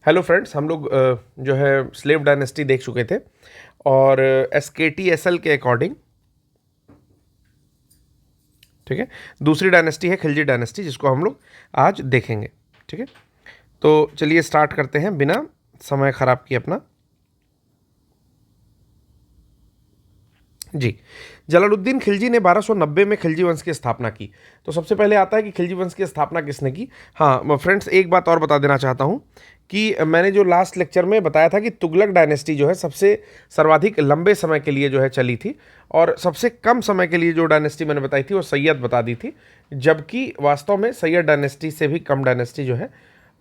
Hello friends, हम लोग जो है स्लेव डायनेस्टी देख चुके थे और SKTSL के अकॉर्डिंग, ठीक है, दूसरी डायनेस्टी है खिलजी डायनेस्टी, जिसको हम लोग आज देखेंगे। ठीक है, तो चलिए स्टार्ट करते हैं बिना समय खराब किए अपना। जी, जलालुद्दीन खिलजी ने 1290 में खिलजी वंश की स्थापना की। तो सबसे पहले आता है कि खिलजी वंश की स्थापना किसने की। हाँ फ्रेंड्स, एक बात और बता देना चाहता हूँ कि मैंने जो लास्ट लेक्चर में बताया था कि तुगलक डायनेस्टी जो है सबसे सर्वाधिक लंबे समय के लिए जो है चली थी, और सबसे कम समय के लिए जो डायनेस्टी मैंने बताई थी वो सैयद बता दी थी, जबकि वास्तव में सैयद डायनेस्टी से भी कम डायनेस्टी जो है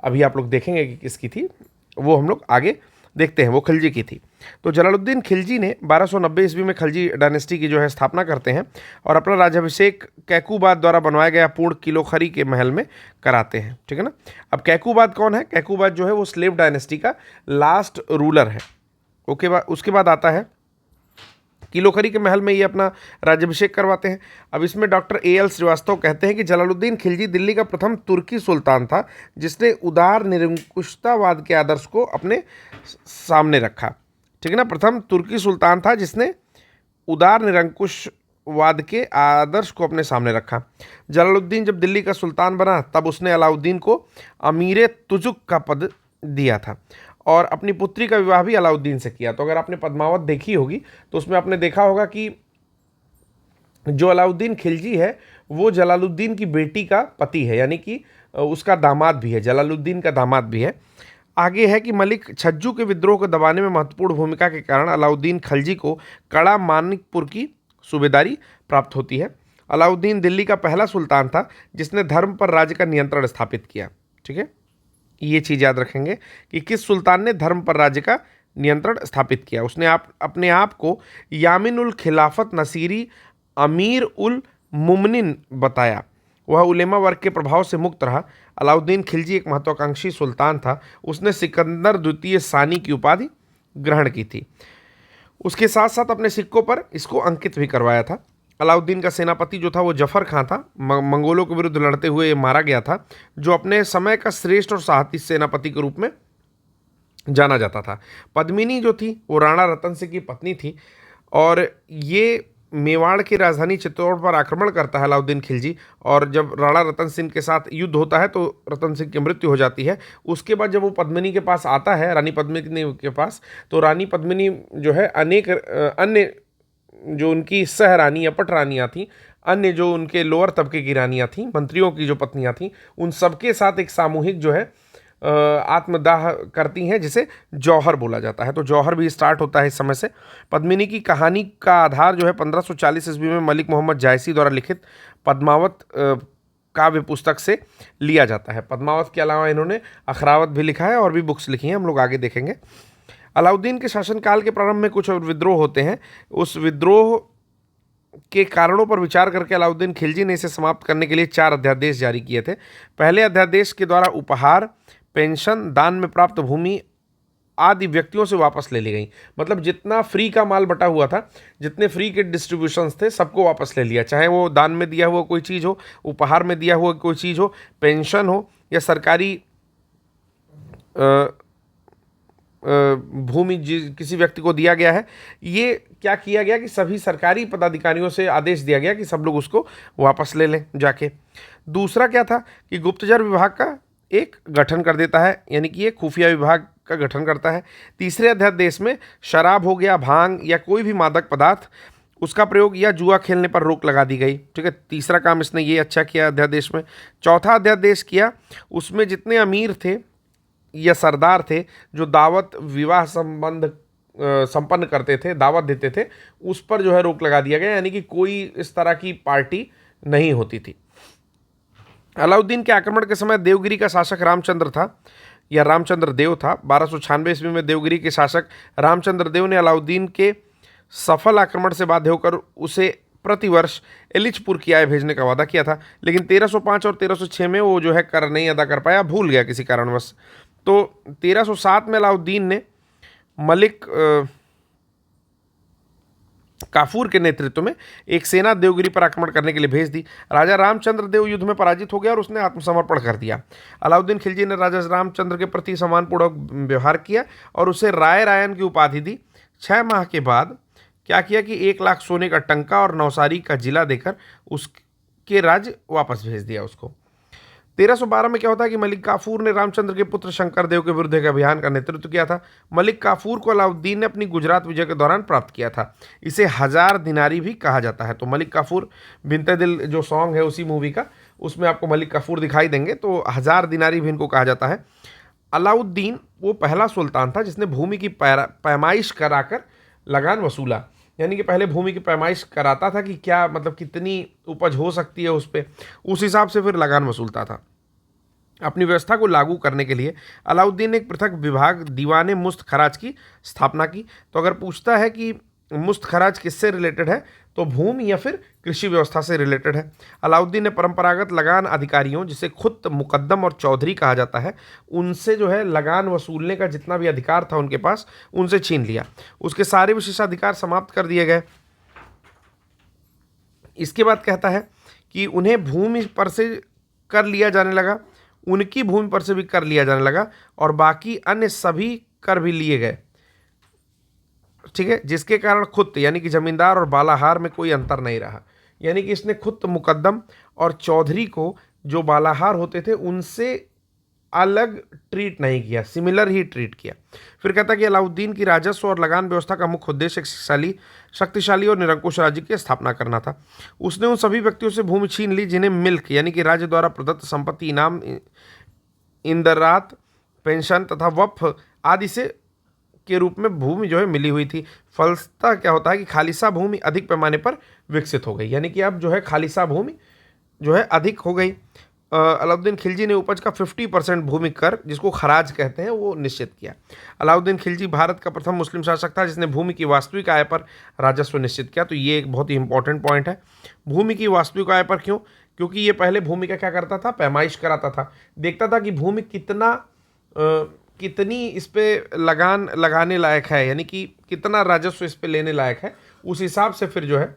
अभी आप लोग देखेंगे कि किसकी थी, वो हम लोग आगे देखते हैं, वो खिलजी की थी। तो जलालुद्दीन खिलजी ने 1290 ईस्वी में खिलजी डायनेस्टी की जो है स्थापना करते हैं और अपना राज्याभिषेक कैकूबाद द्वारा बनवाया गया पूर्ण किलोखरी के महल में कराते हैं। ठीक है ना। अब कैकूबाद कौन है? कैकूबाद जो है वो स्लेव डायनेस्टी का लास्ट रूलर है। ओके, उसके बाद आता है किलोखरी के महल में ये अपना राज्याभिषेक करवाते हैं। अब इसमें डॉक्टर AL श्रीवास्तव कहते हैं कि जलालुद्दीन खिलजी दिल्ली का प्रथम तुर्की सुल्तान था जिसने उदार निरंकुशतावाद के आदर्श को अपने सामने रखा। ठीक है ना, प्रथम तुर्की सुल्तान था जिसने उदार निरंकुशवाद के आदर्श को अपने सामने रखा। जलालुद्दीन जब दिल्ली का सुल्तान बना तब उसने अलाउद्दीन को अमीर तुजुक का पद दिया था और अपनी पुत्री का विवाह भी अलाउद्दीन से किया। तो अगर आपने पद्मावत देखी होगी तो उसमें आपने देखा होगा कि जो अलाउद्दीन खिलजी है वो जलालुद्दीन की बेटी का पति है, यानी कि उसका दामाद भी है, जलालुद्दीन का दामाद भी है। आगे है कि मलिक छज्जू के विद्रोह को दबाने में महत्वपूर्ण भूमिका के कारण अलाउद्दीन खिलजी को कड़ा मानिकपुर की सूबेदारी प्राप्त होती है। अलाउद्दीन दिल्ली का पहला सुल्तान था जिसने धर्म पर राज्य का नियंत्रण स्थापित किया। ठीक है, ये चीज़ याद रखेंगे कि किस सुल्तान ने धर्म पर राज्य का नियंत्रण स्थापित किया। उसने अपने आप को यामिन उल खिलाफत नसीरी अमीर उल मुमनिन बताया। वह उलेमा वर्ग के प्रभाव से मुक्त रहा। अलाउद्दीन खिलजी एक महत्वाकांक्षी सुल्तान था। उसने सिकंदर द्वितीय सानी की उपाधि ग्रहण की थी। उसके साथ साथ अपने सिक्कों पर इसको अंकित भी करवाया था। अलाउद्दीन का सेनापति जो था वो जफर खां था। मंगोलों के विरुद्ध लड़ते हुए मारा गया था, जो अपने समय का श्रेष्ठ और साहसी सेनापति के रूप में जाना जाता था। पद्मिनी जो थी वो राणा रतन सिंह की पत्नी थी और ये मेवाड़ की राजधानी चित्तौड़ पर आक्रमण करता है अलाउद्दीन खिलजी, और जब राणा रतन सिंह के साथ युद्ध होता है तो रतन सिंह की मृत्यु हो जाती है। उसके बाद जब वो पद्मिनी के पास आता है, रानी पद्मिनी के पास, तो रानी पद्मिनी जो है अनेक अन्य जो उनकी सह रानी या पट रानियाँ थीं, अन्य जो उनके लोअर तबके की रानियाँ थीं, मंत्रियों की जो पत्नियाँ थीं, उन सबके साथ एक सामूहिक जो है आत्मदाह करती हैं, जिसे जौहर बोला जाता है। तो जौहर भी स्टार्ट होता है इस समय से। पद्मिनी की कहानी का आधार जो है 1540 ईस्वी में मलिक मोहम्मद जायसी द्वारा लिखित पद्मावत काव्य पुस्तक से लिया जाता है। पद्मावत के अलावा इन्होंने अखरावत भी लिखा है और भी बुक्स लिखी हैं, हम लोग आगे देखेंगे। अलाउद्दीन के शासनकाल के प्रारंभ में कुछ विद्रोह होते हैं। उस विद्रोह के कारणों पर विचार करके अलाउद्दीन खिलजी ने इसे समाप्त करने के लिए 4 अध्यादेश जारी किए थे। पहले अध्यादेश के द्वारा उपहार, पेंशन, दान में प्राप्त भूमि आदि व्यक्तियों से वापस ले ली गई। मतलब जितना फ्री का माल बटा हुआ था, जितने फ्री के डिस्ट्रीब्यूशंस थे, सबको वापस ले लिया, चाहे वो दान में दिया हुआ कोई चीज़ हो, उपहार में दिया हुआ कोई चीज़ हो, पेंशन हो, या सरकारी भूमि किसी व्यक्ति को दिया गया है। ये क्या किया गया कि सभी सरकारी पदाधिकारियों से आदेश दिया गया कि सब लोग उसको वापस ले लें जाके। दूसरा क्या था कि गुप्तचर विभाग का एक गठन कर देता है, यानी कि ये खुफिया विभाग का गठन करता है। तीसरे अध्यादेश में शराब हो गया, भांग या कोई भी मादक पदार्थ, उसका प्रयोग या जुआ खेलने पर रोक लगा दी गई। ठीक है, तीसरा काम इसने ये अच्छा किया अध्यादेश में। चौथा अध्यादेश किया, उसमें जितने अमीर थे या सरदार थे जो दावत विवाह संबंध संपन्न करते थे, दावत देते थे, उस पर जो है रोक लगा दिया गया, यानी कि कोई इस तरह की पार्टी नहीं होती थी। अलाउद्दीन के आक्रमण के समय देवगिरी का शासक रामचंद्र था, या रामचंद्र देव था। 1296 ईस्वी में देवगिरी के शासक रामचंद्र देव ने अलाउद्दीन के सफल आक्रमण से बाध्य होकर उसे प्रतिवर्ष एलिचपुर की आय भेजने का वादा किया था, लेकिन 1305 और 1306 में वो जो है कर नहीं अदा कर पाया, भूल गया किसी कारणवश। तो 1307 में अलाउद्दीन ने मलिक काफूर के नेतृत्व में एक सेना देवगिरी पर आक्रमण करने के लिए भेज दी। राजा रामचंद्र देव युद्ध में पराजित हो गया और उसने आत्मसमर्पण कर दिया। अलाउद्दीन खिलजी ने राजा रामचंद्र के प्रति सम्मानपूर्वक व्यवहार किया और उसे राय रायन की उपाधि दी। 6 माह के बाद क्या किया कि 1 लाख सोने का टंका और नौसारी का जिला देकर उसके राज्य वापस भेज दिया उसको। 1312 में क्या होता है कि मलिक काफूर ने रामचंद्र के पुत्र शंकर देव के विरुद्ध एक अभियान का नेतृत्व किया था। मलिक काफूर को अलाउद्दीन ने अपनी गुजरात विजय के दौरान प्राप्त किया था। इसे 1000 दिनारी भी कहा जाता है। तो मलिक काफूर बिनते दिल जो सॉन्ग है उसी मूवी का, उसमें आपको मलिक काफूर दिखाई देंगे, तो 1000 दिनारी भी इनको कहा जाता है। अलाउद्दीन वो पहला सुल्तान था जिसने भूमि की पैमाइश कराकर लगान वसूला। यानी कि पहले भूमि की पैमाइश कराता था कि क्या मतलब कितनी उपज हो सकती है उस पर, उस हिसाब से फिर लगान वसूलता था। अपनी व्यवस्था को लागू करने के लिए अलाउद्दीन ने एक पृथक विभाग दीवाने मुस्त खराज की स्थापना की। तो अगर पूछता है कि मुस्त खराज किससे रिलेटेड है, तो भूमि या फिर कृषि व्यवस्था से रिलेटेड है। अलाउद्दीन ने परंपरागत लगान अधिकारियों, जिसे खुद मुकद्दम और चौधरी कहा जाता है, उनसे जो है लगान वसूलने का जितना भी अधिकार था उनके पास, उनसे छीन लिया। उसके सारे विशेषाधिकार समाप्त कर दिए गए। इसके बाद कहता है कि उन्हें भूमि पर से कर लिया जाने लगा, उनकी भूमि पर से भी कर लिया जाने लगा और बाकी अन्य सभी कर भी लिए गए। ठीक है, जिसके कारण खुद यानी कि जमींदार और बालाहार में कोई अंतर नहीं रहा। यानी कि इसने खुद मुकद्दम और चौधरी को, जो बालाहार होते थे, उनसे अलग ट्रीट नहीं किया, सिमिलर ही ट्रीट किया। फिर कहता है कि अलाउद्दीन की राजस्व और लगान व्यवस्था का मुख्य उद्देश्य एक शक्तिशाली और निरंकुश राज्य की स्थापना करना था। उसने उन सभी व्यक्तियों से भूमि छीन ली जिन्हें मिल्क यानी कि राज्य द्वारा प्रदत्त संपत्ति, इनाम, इंदरात, पेंशन तथा वक्फ आदि से के रूप में भूमि जो है मिली हुई थी। फलतः क्या होता है कि खालिसा भूमि अधिक पैमाने पर विकसित हो गई। यानी कि अब जो है खालिसा भूमि जो है अधिक हो गई। अलाउद्दीन खिलजी ने उपज का 50% भूमि कर, जिसको खराज कहते हैं, वो निश्चित किया। अलाउद्दीन खिलजी भारत का प्रथम मुस्लिम शासक था जिसने भूमि की वास्तविक आय पर राजस्व निश्चित किया। तो ये एक बहुत ही इंपॉर्टेंट पॉइंट है। भूमि की वास्तविक आय पर क्यों? क्योंकि ये पहले भूमि का क्या करता था, पैमाइश कराता था, देखता था कि भूमि कितनी इस पे लगान लगाने लायक है, यानी कि कितना राजस्व इस पे लेने लायक है, उस हिसाब से फिर जो है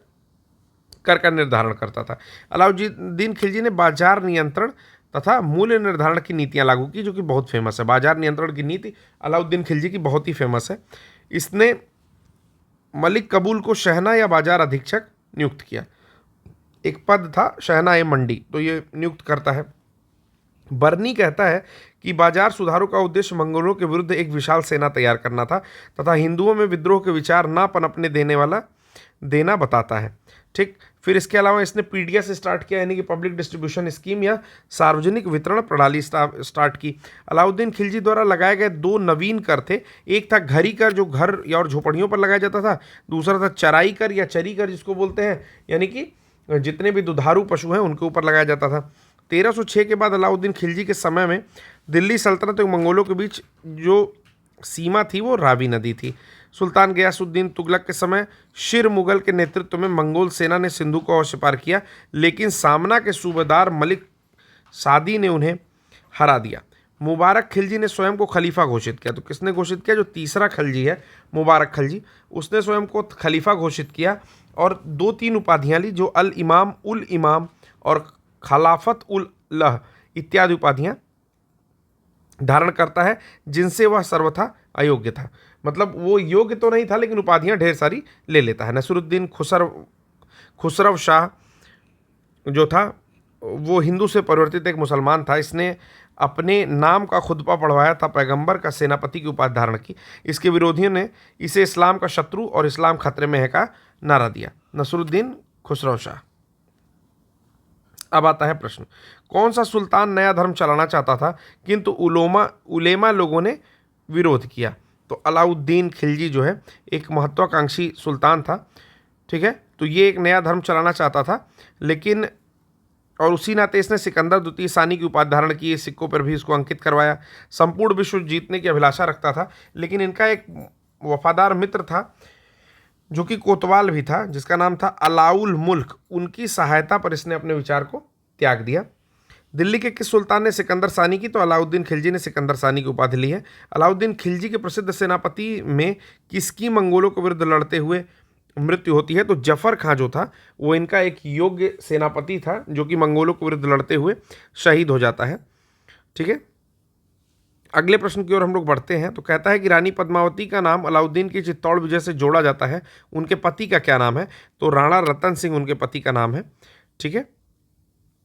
कर का निर्धारण करता था। अलाउद्दीन खिलजी ने बाजार नियंत्रण तथा मूल्य निर्धारण की नीतियां लागू की, जो कि बहुत फेमस है। बाजार नियंत्रण की नीति अलाउद्दीन खिलजी की बहुत ही फेमस है। इसने मलिक कबूल को शहना या बाजार अधीक्षक नियुक्त किया। एक पद था शहना ए मंडी, तो ये नियुक्त करता है। बर्नी कहता है कि बाजार सुधारों का उद्देश्य मंगोलों के विरुद्ध एक विशाल सेना तैयार करना था तथा हिंदुओं में विद्रोह के विचार ना पनपने देना बताता है। ठीक, फिर इसके अलावा इसने पीडीएस स्टार्ट किया, यानी कि पब्लिक डिस्ट्रीब्यूशन स्कीम या सार्वजनिक वितरण प्रणाली स्टार्ट की। अलाउद्दीन खिलजी द्वारा लगाए गए 2 नवीन कर थे। एक था घरी कर, जो घर या और झोपड़ियों पर लगाया जाता था। दूसरा था चराई कर या चरी कर, जिसको बोलते हैं, यानी कि जितने भी दुधारू पशु हैं उनके ऊपर लगाया जाता था। 1306 के बाद अलाउद्दीन खिलजी के समय में दिल्ली सल्तनत और मंगोलों के बीच जो सीमा थी वो रावी नदी थी। सुल्तान गयासुद्दीन तुगलक के समय शिर मुगल के नेतृत्व में मंगोल सेना ने सिंधु को अवश्य पार किया, लेकिन सामना के सूबेदार मलिक सादी ने उन्हें हरा दिया। मुबारक खिलजी ने स्वयं को खलीफा घोषित किया। तो किसने घोषित किया? जो तीसरा खिलजी है, मुबारक खिलजी, उसने स्वयं को खलीफा घोषित किया और 2-3 उपाधियाँ ली, जो अल इमाम, उल इमाम और खलाफत उल लह इत्यादि उपाधियाँ धारण करता है, जिनसे वह सर्वथा अयोग्य था। मतलब वो योग्य तो नहीं था, लेकिन उपाधियाँ ढेर सारी ले लेता है। नसरुद्दीन खुसरव शाह जो था वो हिंदू से परिवर्तित एक मुसलमान था। इसने अपने नाम का खुतबा पढ़वाया था, पैगंबर का सेनापति की उपाधि धारण की। इसके विरोधियों ने इसे इस्लाम का शत्रु और इस्लाम खतरे में है का नारा दिया। नसरुद्दीन खुसरव शाह। अब आता है प्रश्न, कौन सा सुल्तान नया धर्म चलाना चाहता था किंतु उलेमा लोगों ने विरोध किया? तो अलाउद्दीन खिलजी जो है एक महत्वाकांक्षी सुल्तान था। ठीक है, तो ये एक नया धर्म चलाना चाहता था, लेकिन और उसी नाते इसने सिकंदर द्वितीय सानी की उपाधि धारण की, सिक्कों पर भी इसको अंकित करवाया। संपूर्ण विश्व जीतने की अभिलाषा रखता था, लेकिन इनका एक वफादार मित्र था जो कि कोतवाल भी था, जिसका नाम था अलाउल मुल्क। उनकी सहायता पर इसने अपने विचार को त्याग दिया। दिल्ली के किस सुल्तान ने सिकंदर सानी की? तो अलाउद्दीन खिलजी ने सिकंदर सानी की उपाधि ली है। अलाउद्दीन खिलजी के प्रसिद्ध सेनापति में किसकी मंगोलों के विरुद्ध लड़ते हुए मृत्यु होती है तो जफर खां जो था वो इनका एक योग्य सेनापति था जो कि मंगोलों के विरुद्ध लड़ते हुए शहीद हो जाता है। ठीक है, अगले प्रश्न की ओर हम लोग बढ़ते हैं। तो कहता है कि रानी पद्मावती का नाम अलाउद्दीन की चित्तौड़ विजय से जोड़ा जाता है, उनके पति का क्या नाम है? तो राणा रतन सिंह उनके पति का नाम है। ठीक है,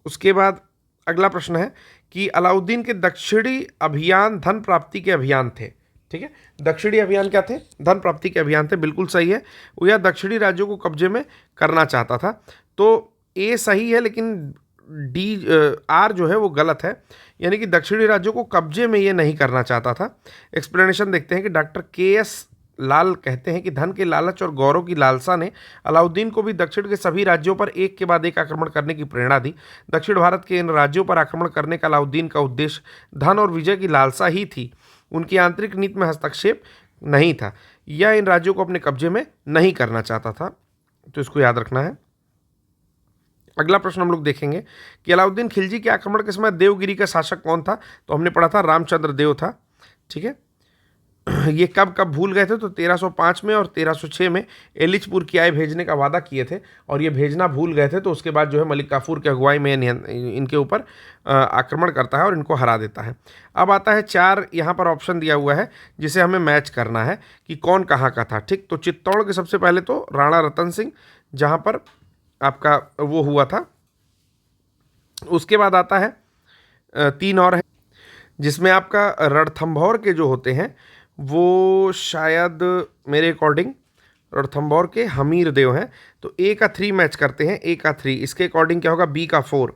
उसके बाद अगला प्रश्न है कि अलाउद्दीन के दक्षिणी अभियान धन प्राप्ति के अभियान थे। ठीक है, दक्षिणी अभियान क्या थे? धन प्राप्ति के अभियान थे, बिल्कुल सही है। वो यह दक्षिणी राज्यों को कब्जे में करना चाहता था। तो ए सही है, लेकिन डी आर जो है वो गलत है, यानी कि दक्षिणी राज्यों को कब्जे में ये नहीं करना चाहता था। एक्सप्लेनेशन देखते हैं कि डॉक्टर के एस लाल कहते हैं कि धन के लालच और गौरव की लालसा ने अलाउद्दीन को भी दक्षिण के सभी राज्यों पर एक के बाद एक आक्रमण करने की प्रेरणा दी। दक्षिण भारत के इन राज्यों पर आक्रमण करने का अलाउद्दीन का उद्देश्य धन और विजय की लालसा ही थी, उनकी आंतरिक नीति में हस्तक्षेप नहीं था। यह इन राज्यों को अपने कब्जे में नहीं करना चाहता था, तो इसको याद रखना है। अगला प्रश्न हम लोग देखेंगे कि अलाउद्दीन खिलजी के आक्रमण के समय देवगिरी का शासक कौन था? तो हमने पढ़ा था रामचंद्र देव था। ठीक है, ये कब कब भूल गए थे? तो 1305 में और 1306 में एलिचपुर की आय भेजने का वादा किए थे और ये भेजना भूल गए थे। तो उसके बाद जो है मलिक काफूर की अगुवाई में इनके ऊपर आक्रमण करता है और इनको हरा देता है। अब आता है 4, यहाँ पर ऑप्शन दिया हुआ है जिसे हमें मैच करना है कि कौन कहाँ का था। ठीक, तो चित्तौड़ के सबसे पहले तो राणा रतन सिंह, जहाँ पर आपका वो हुआ था। उसके बाद आता है 3 और है जिसमें आपका रणथंभौर के जो होते हैं वो शायद मेरे अकॉर्डिंग रणथंभौर के हमीर देव हैं। तो ए का 3 मैच करते हैं, ए का 3, इसके अकॉर्डिंग क्या होगा? बी का 4,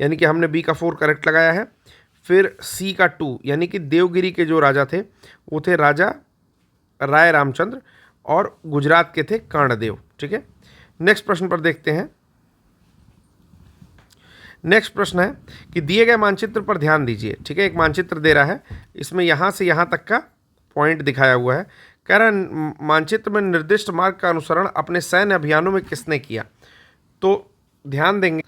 यानी कि हमने बी का 4 करेक्ट लगाया है। फिर सी का 2, यानी कि देवगिरी के जो राजा थे वो थे राजा राय रामचंद्र और गुजरात के थे कर्णदेव। ठीक है, नेक्स्ट प्रश्न पर देखते हैं। नेक्स्ट प्रश्न है कि दिए गए मानचित्र पर ध्यान दीजिए। ठीक है, एक मानचित्र दे रहा है, इसमें यहाँ से यहाँ तक का पॉइंट दिखाया हुआ है। कह रहा है मानचित्र में निर्दिष्ट मार्ग का अनुसरण अपने सैन्य अभियानों में किसने किया? तो ध्यान देंगे,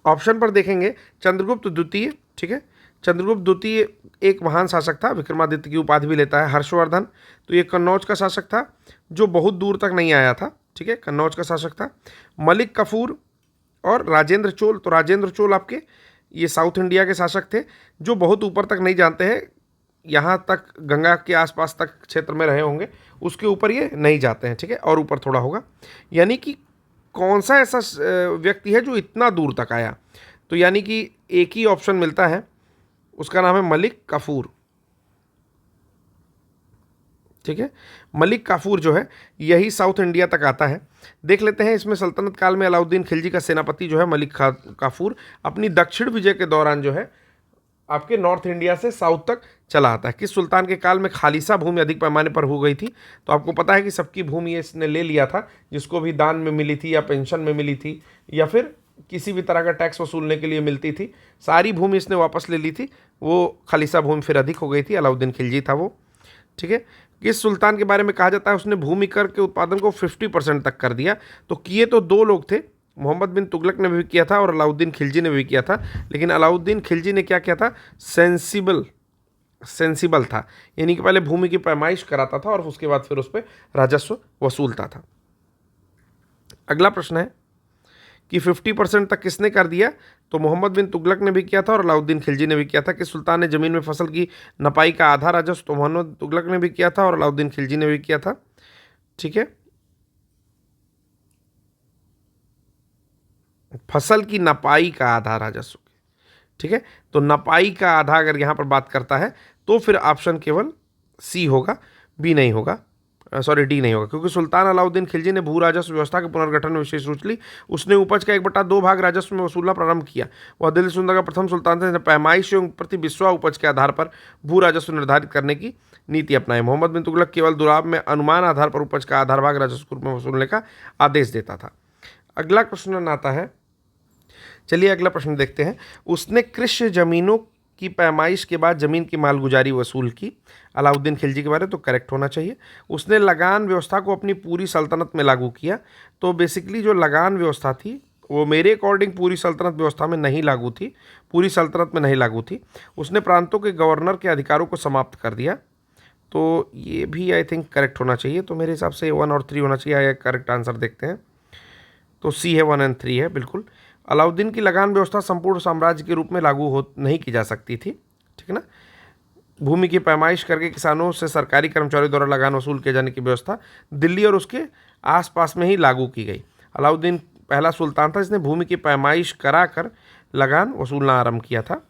ऑप्शन पर देखेंगे चंद्रगुप्त द्वितीय। ठीक है, चंद्रगुप्त द्वितीय एक महान शासक था, विक्रमादित्य की उपाधि भी लेता है। हर्षवर्धन, तो ये कन्नौज का शासक था जो बहुत दूर तक नहीं आया था। ठीक है, कन्नौज का शासक था। मलिक काफूर और राजेंद्र चोल, तो राजेंद्र चोल आपके ये साउथ इंडिया के शासक थे जो बहुत ऊपर तक नहीं जानते हैं, यहाँ तक गंगा के आसपास तक क्षेत्र में रहे होंगे, उसके ऊपर ये नहीं जाते हैं। ठीक है, और ऊपर थोड़ा होगा, यानी कि कौन सा ऐसा व्यक्ति है जो इतना दूर तक आया? तो यानी कि एक ही ऑप्शन मिलता है, उसका नाम है मलिक काफूर। ठीक है, मलिक काफूर जो है यही साउथ इंडिया तक आता है। देख लेते हैं इसमें सल्तनत काल में अलाउद्दीन खिलजी का सेनापति जो है मलिक काफूर अपनी दक्षिण विजय के दौरान जो है आपके नॉर्थ इंडिया से साउथ तक चला आता है। किस सुल्तान के काल में खालिसा भूमि अधिक पैमाने पर हो गई थी? तो आपको पता है कि सबकी भूमि इसने ले लिया था, जिसको भी दान में मिली थी या पेंशन में मिली थी या फिर किसी भी तरह का टैक्स वसूलने के लिए मिलती थी, सारी भूमि इसने वापस ले ली थी। वो खालिसा भूमि फिर अधिक हो गई थी, अलाउद्दीन खिलजी था वो। ठीक है, किस सुल्तान के बारे में कहा जाता है उसने भूमि कर के उत्पादन को 50% तक कर दिया? तो किए तो 2 लोग थे, मोहम्मद बिन तुगलक ने भी किया था और अलाउद्दीन खिलजी ने भी किया था। लेकिन अलाउद्दीन खिलजी ने क्या किया था? सेंसिबल था, यानी कि पहले भूमि की पैमाइश कराता था और उसके बाद फिर उस पर राजस्व वसूलता था। अगला प्रश्न है कि 50% तक किसने कर दिया? तो मोहम्मद बिन तुगलक ने भी किया था और अलाउद्दीन खिलजी ने भी किया था। कि सुल्तान ने ज़मीन में फसल की नपाई का आधा राजस्व तो मोहम्मद तुगलक ने भी किया था और अलाउद्दीन खिलजी ने भी किया था। ठीक है, फसल की नपाई का आधा राजस्व। ठीक है, तो नपाई का आधा अगर यहाँ पर बात करता है तो फिर ऑप्शन केवल सी होगा, बी नहीं होगा, सॉरी डी नहीं होगा, क्योंकि सुल्तान अलाउद्दीन खिलजी ने भू राजस्व व्यवस्था के पुनर्गठन में विशेष रुचि ली। उसने उपज का 1/2 भाग राजस्व में वसूलना प्रारंभ किया। वह दिल्ली सुल्तान का प्रथम सुल्तान थे पैमाइश एवं प्रति बिस्वा उपज के आधार पर भू राजस्व निर्धारित करने की नीति अपनाई। मोहम्मद बिन तुगलक केवल दुराब में अनुमान आधार पर उपज का आधार भाग राजस्व के रूप में वसूलने का आदेश देता था। अगला क्वेश्चन आता है, चलिए अगला प्रश्न देखते हैं। उसने कृषि जमीनों की पैमाइश के बाद जमीन की मालगुजारी वसूल की। अलाउद्दीन खिलजी के बारे तो करेक्ट होना चाहिए। उसने लगान व्यवस्था को अपनी पूरी सल्तनत में लागू किया। तो बेसिकली जो लगान व्यवस्था थी वो मेरे अकॉर्डिंग पूरी सल्तनत व्यवस्था में नहीं लागू थी, पूरी सल्तनत में नहीं लागू थी। उसने प्रांतों के गवर्नर के अधिकारों को समाप्त कर दिया। तो ये भी आई थिंक करेक्ट होना चाहिए, तो मेरे हिसाब से 1 और 3 होना चाहिए। आया करेक्ट आंसर देखते हैं, तो सी है, 1 और 3 है बिल्कुल। अलाउद्दीन की लगान व्यवस्था संपूर्ण साम्राज्य के रूप में लागू हो नहीं की जा सकती थी, ठीक है ना। भूमि की पैमाइश करके किसानों से सरकारी कर्मचारियों द्वारा लगान वसूल किए जाने की व्यवस्था दिल्ली और उसके आसपास में ही लागू की गई। अलाउद्दीन पहला सुल्तान था जिसने भूमि की पैमाइश कराकर लगान वसूलना आरंभ किया था,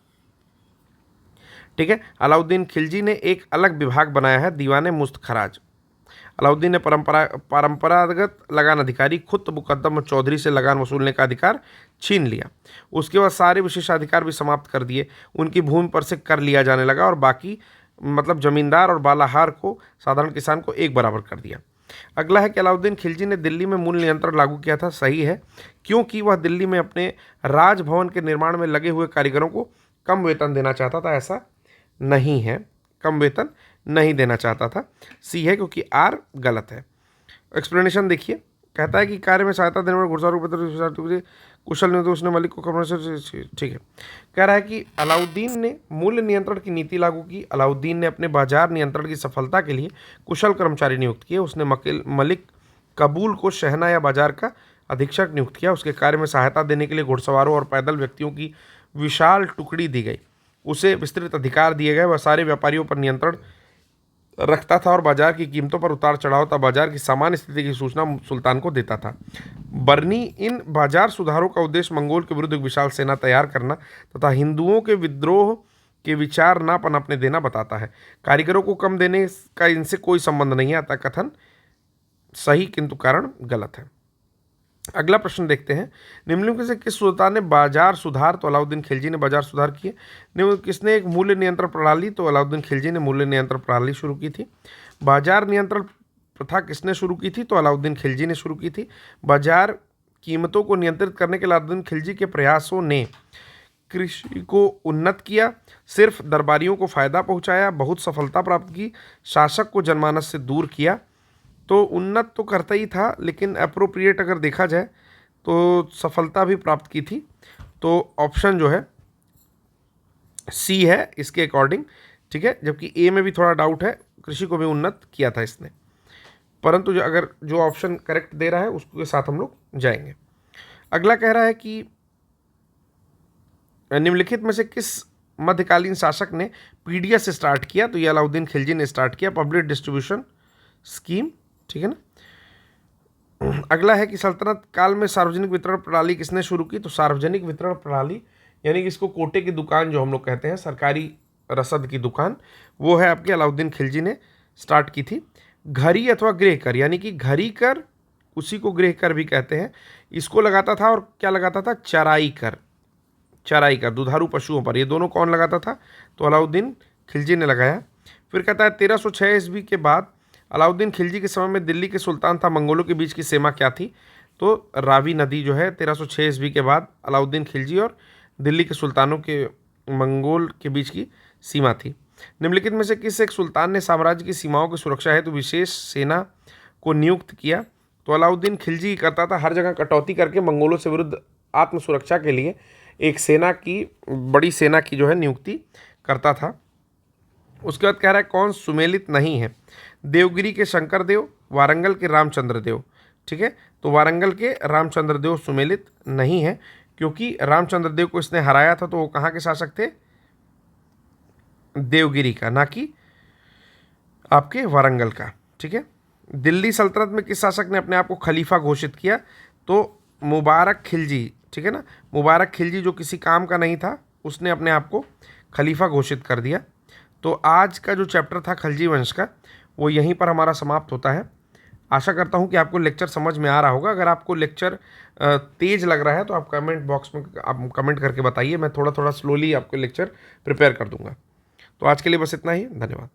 ठीक है। अलाउद्दीन खिलजी ने एक अलग विभाग बनाया है, दीवाने मुस्त खराज। अलाउद्दीन ने परंपरागत लगान अधिकारी खुद मुकद्दम और चौधरी से लगान वसूलने का अधिकार छीन लिया। उसके बाद सारे विशेषाधिकार भी समाप्त कर दिए। उनकी भूमि पर से कर लिया जाने लगा और बाकी मतलब जमींदार और बालाहार को, साधारण किसान को एक बराबर कर दिया। अगला है कि अलाउद्दीन खिलजी ने दिल्ली में मूल नियंत्रण लागू किया था। सही है, क्योंकि वह दिल्ली में अपने राजभवन के निर्माण में लगे हुए कारीगरों को कम वेतन देना चाहता था। ऐसा नहीं है, कम वेतन नहीं देना चाहता था। सी है, क्योंकि आर गलत है। एक्सप्लेनेशन देखिए, कहता है कि कार्य में सहायता देने वाले घुड़सवार कुशल नहीं तो उसने मलिक को कमर से, ठीक है। कह रहा है कि अलाउद्दीन ने मूल्य नियंत्रण की नीति लागू की। अलाउद्दीन ने अपने बाजार नियंत्रण की सफलता के लिए कुशल कर्मचारी नियुक्त किए। उसने मलिक कबूल को शहना या बाजार का अधीक्षक नियुक्त किया। उसके कार्य में सहायता देने के लिए घुड़सवारों और पैदल व्यक्तियों की विशाल टुकड़ी दी गई। उसे विस्तृत अधिकार दिए गए। वह सारे व्यापारियों पर नियंत्रण रखता था और बाजार की कीमतों पर उतार चढ़ाव तथा बाजार की सामान्य स्थिति की सूचना सुल्तान को देता था। बर्नी इन बाजार सुधारों का उद्देश्य मंगोल के विरुद्ध एक विशाल सेना तैयार करना तथा हिंदुओं के विद्रोह के विचार ना पनपने देना बताता है। कारीगरों को कम देने का इनसे कोई संबंध नहीं है, अतः कथन सही किंतु कारण गलत है। अगला प्रश्न देखते हैं, निम्नलिखित से किस सुल्तान ने बाजार सुधार? तो अलाउद्दीन खिलजी ने बाजार सुधार किए। किसने एक मूल्य नियंत्रण प्रणाली? तो अलाउद्दीन खिलजी ने मूल्य नियंत्रण प्रणाली शुरू की थी। बाजार नियंत्रण प्रथा किसने शुरू की थी? तो अलाउद्दीन खिलजी ने शुरू की थी। बाजार कीमतों को नियंत्रित करने के अलाउद्दीन खिलजी के प्रयासों ने कृषि को उन्नत किया, सिर्फ दरबारियों को फायदा पहुंचाया, बहुत सफलता प्राप्त की, शासक को जनमानस से दूर किया। तो उन्नत तो करता ही था, लेकिन अप्रोप्रिएट अगर देखा जाए तो सफलता भी प्राप्त की थी। तो ऑप्शन जो है सी है इसके अकॉर्डिंग, ठीक है। जबकि ए में भी थोड़ा डाउट है, कृषि को भी उन्नत किया था इसने, परंतु अगर जो ऑप्शन करेक्ट दे रहा है उसके साथ हम लोग जाएंगे। अगला कह रहा है कि निम्नलिखित में से किस मध्यकालीन शासक ने पीडीएस स्टार्ट किया? तो ये अलाउद्दीन खिलजी ने स्टार्ट किया, पब्लिक डिस्ट्रीब्यूशन स्कीम, ठीक है ना। अगला है कि सल्तनत काल में सार्वजनिक वितरण प्रणाली किसने शुरू की? तो सार्वजनिक वितरण प्रणाली यानी कि इसको कोटे की दुकान जो हम लोग कहते हैं, सरकारी रसद की दुकान, वो है आपके अलाउद्दीन खिलजी ने स्टार्ट की थी। घरी अथवा गृह कर यानी कि घरी कर, उसी को गृह कर भी कहते हैं, इसको लगाता था। और क्या लगाता था? चराई कर, चराई कर दुधारू पशुओं पर। ये दोनों कौन लगाता था? तो अलाउद्दीन खिलजी ने लगाया। फिर कहता है 1306 ईस्वी के बाद अलाउद्दीन खिलजी के समय में दिल्ली के सुल्तान था मंगोलों के बीच की सीमा क्या थी? तो रावी नदी जो है 1306 ईस्वी के बाद अलाउद्दीन खिलजी और दिल्ली के सुल्तानों के मंगोल के बीच की सीमा थी। निम्नलिखित में से किस एक सुल्तान ने साम्राज्य की सीमाओं की सुरक्षा हेतु विशेष सेना को नियुक्त किया? तो अलाउद्दीन खिलजी करता था, हर जगह कटौती करके मंगोलों से विरुद्ध आत्म सुरक्षा के लिए एक सेना की, बड़ी सेना की जो है नियुक्ति करता था। उसके बाद कह रहा है कौन सुमेलित नहीं है? देवगिरी के शंकर देव, वारंगल के रामचंद्र देव, ठीक है। तो वारंगल के रामचंद्र देव सुमेलित नहीं है, क्योंकि रामचंद्र देव को इसने हराया था, तो वो कहाँ के शासक थे? देवगिरी का, ना कि आपके वारंगल का, ठीक है। दिल्ली सल्तनत में किस शासक ने अपने आप को खलीफा घोषित किया? तो मुबारक खिलजी, ठीक है ना। मुबारक खिलजी जो किसी काम का नहीं था, उसने अपने आप को खलीफा घोषित कर दिया। तो आज का जो चैप्टर था खिलजी वंश का, वो यहीं पर हमारा समाप्त होता है। आशा करता हूँ कि आपको लेक्चर समझ में आ रहा होगा। अगर आपको लेक्चर तेज लग रहा है तो आप कमेंट बॉक्स में आप कमेंट करके बताइए, मैं थोड़ा थोड़ा स्लोली आपको लेक्चर प्रिपेयर कर दूंगा। तो आज के लिए बस इतना ही, धन्यवाद।